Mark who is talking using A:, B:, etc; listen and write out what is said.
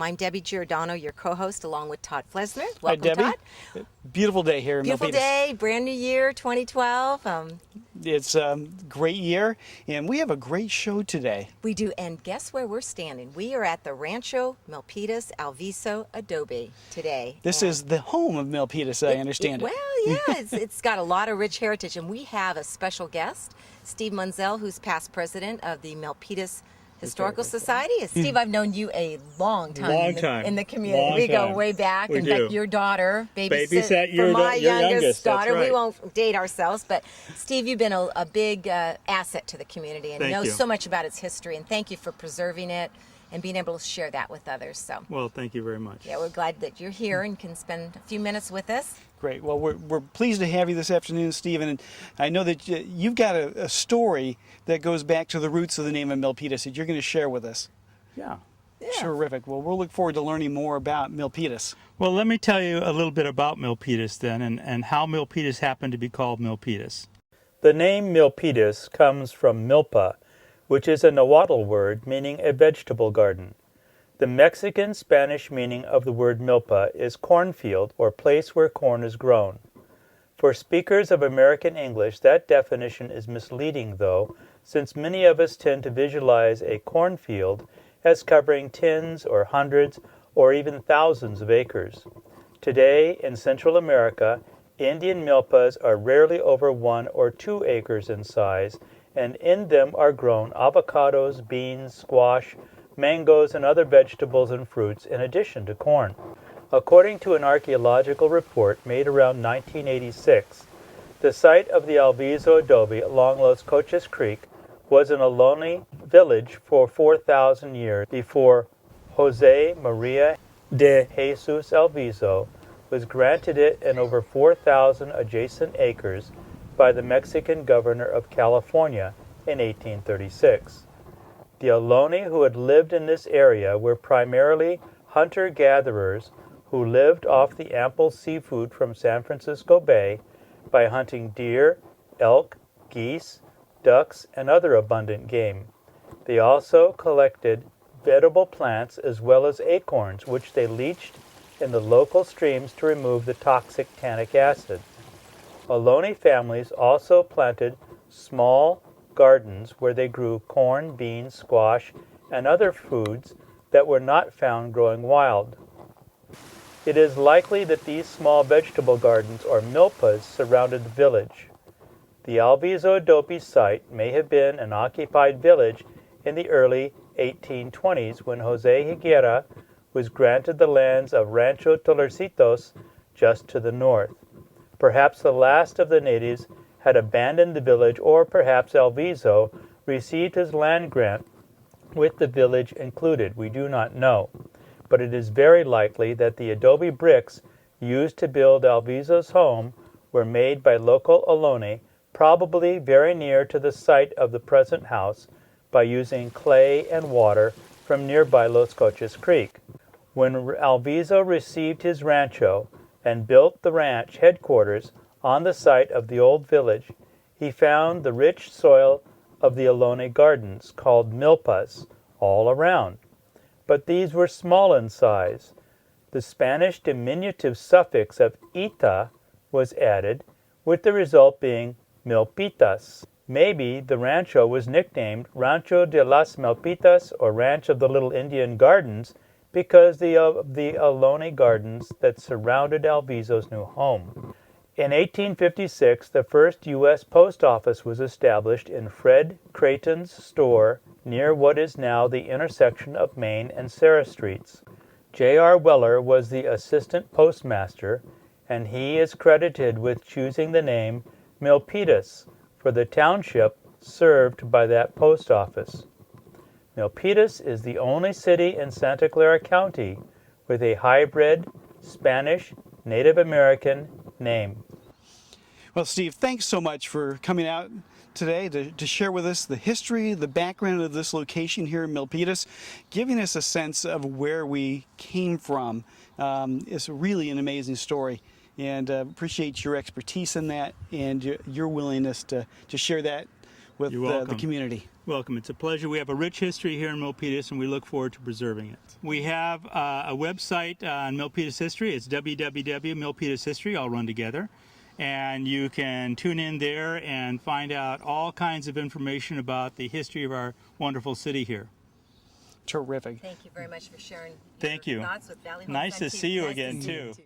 A: I'm Debbie Giordano, your co-host, along with Todd Flesner. Welcome,
B: Hi, Debbie.
A: Todd.
B: Beautiful day here in
A: Beautiful
B: Milpitas.
A: day, brand new year, 2012.
B: It's a great year, and we have a great show today.
A: We do, and guess where we're standing? We are at the Rancho Milpitas Alviso Adobe today.
B: This is the home of Milpitas, I understand it.
A: Well, yeah, it's got a lot of rich heritage, and we have a special guest, Steve Munzel, who's past president of the Milpitas Historical Society. Steve, I've known you a long time, in the community. We go way back. In fact, your daughter babysat for my youngest daughter.
C: Right.
A: We won't date ourselves, but Steve, you've been a big asset to the community and know so much about its history. And thank you for preserving it and being able to share that with others. So,
C: well, thank you very much.
A: Yeah, we're glad that you're here and can spend a few minutes with us.
B: Great. Well, we're pleased to have you this afternoon, Stephen. And I know that you've got a story that goes back to the roots of the name of Milpitas that you're going to share with us.
C: Yeah.
B: Terrific. Well, we'll look forward to learning more about Milpitas.
C: Well, let me tell you a little bit about Milpitas then, and how Milpitas happened to be called Milpitas. The name Milpitas comes from milpa, which is a Nahuatl word meaning a vegetable garden. The Mexican-Spanish meaning of the word milpa is cornfield or place where corn is grown. For speakers of American English, that definition is misleading, though, since many of us tend to visualize a cornfield as covering tens or hundreds or even thousands of acres. Today, in Central America, Indian milpas are rarely over 1 or 2 acres in size, and in them are grown avocados, beans, squash, mangoes, and other vegetables and fruits in addition to corn. According to an archaeological report made around 1986, the site of the Alviso adobe along Los Coches Creek was an Ohlone village for 4,000 years before Jose Maria de Jesus Alviso was granted it and over 4,000 adjacent acres by the Mexican governor of California in 1836. The Ohlone who had lived in this area were primarily hunter-gatherers who lived off the ample seafood from San Francisco Bay by hunting deer, elk, geese, ducks, and other abundant game. They also collected edible plants as well as acorns, which they leached in the local streams to remove the toxic tannic acid. Ohlone families also planted small gardens where they grew corn, beans, squash, and other foods that were not found growing wild. It is likely that these small vegetable gardens or milpas surrounded the village. The Alviso adobe site may have been an occupied village in the early 1820s when Jose Higuera was granted the lands of Rancho Tolercitos just to the north. Perhaps the last of the natives had abandoned the village, or perhaps Alviso received his land grant with the village included. We do not know, but it is very likely that the adobe bricks used to build Alviso's home were made by local Ohlone, probably very near to the site of the present house, by using clay and water from nearby Los Coches Creek. When Alviso received his rancho and built the ranch headquarters on the site of the old village, he found the rich soil of the Ohlone gardens, called milpas, all around. But these were small in size. The Spanish diminutive suffix of ita was added, with the result being Milpitas. Maybe the rancho was nicknamed Rancho de las Milpitas, or Ranch of the Little Indian Gardens, because of the Ohlone gardens that surrounded Alviso's new home. In 1856, the first U.S. post office was established in Fred Creighton's store near what is now the intersection of Main and Sarah Streets. J.R. Weller was the assistant postmaster, and he is credited with choosing the name Milpitas for the township served by that post office. Milpitas is the only city in Santa Clara County with a hybrid Spanish Native American name.
B: Well, Steve, thanks so much for coming out today to share with us the history, the background of this location here in Milpitas, giving us a sense of where we came from. It's really an amazing story, and appreciate your expertise in that and your willingness to share that with
C: You're
B: the
C: welcome.
B: community.
C: Welcome. It's a pleasure. We have a rich history here in Milpitas, and we look forward to preserving it. We have a website on Milpitas history. It's www.milpitas history, all run together. And you can tune in there and find out all kinds of information about the history of our wonderful city here.
B: Terrific.
A: Thank you very much for sharing
C: Thank
A: your
C: you.
A: thoughts with Valley Home
C: Nice to
A: Science
C: see you
A: Nice
C: again,
A: to see you
C: too.